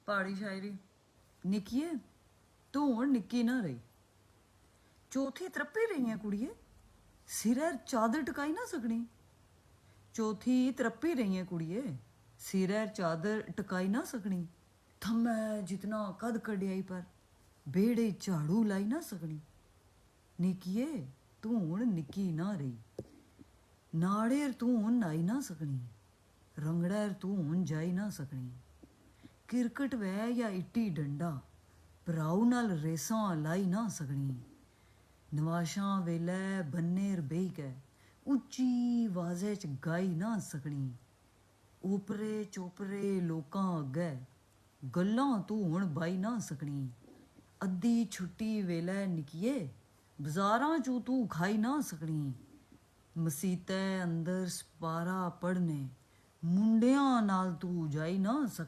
पहाड़ी शायरी। निक्किए तू हुण निक्की ना रही, चौथी त्रप्पी रही है कुड़िए, सिरै चादर टकाई ना सकनी। चौथी त्रप्पी रही है कुड़िए, सिरै चादर टकाई ना सकनी। थम्मै जितना कद कड्याई पर बेड़े झाड़ू लाई ना सकनी। निक्किए तू हुण निक्की ना रही, नाड़ेर तू हुण नाई ना सकनी, रंगड़ैर तू हुण जाई ना सकनी। क्रिकेट वै या इट्टी डंडा भराऊ नाल रेसां लाई ना सकनी। नवाशां वेलै बन्नेर बेही कै उच्ची आवाज़ै च गाई ना सकनी। ओपरे चोपरे लोकां अग्गै गल्लां तू हुण बाई ना सकनी। अद्धी छुट्टी वेलै निक्किए बज़ारां चों तू खाई ना सकनी। मसीतै अंदर सपारा पढ़ने मुंडियां नाल तू जाई ना सकनी।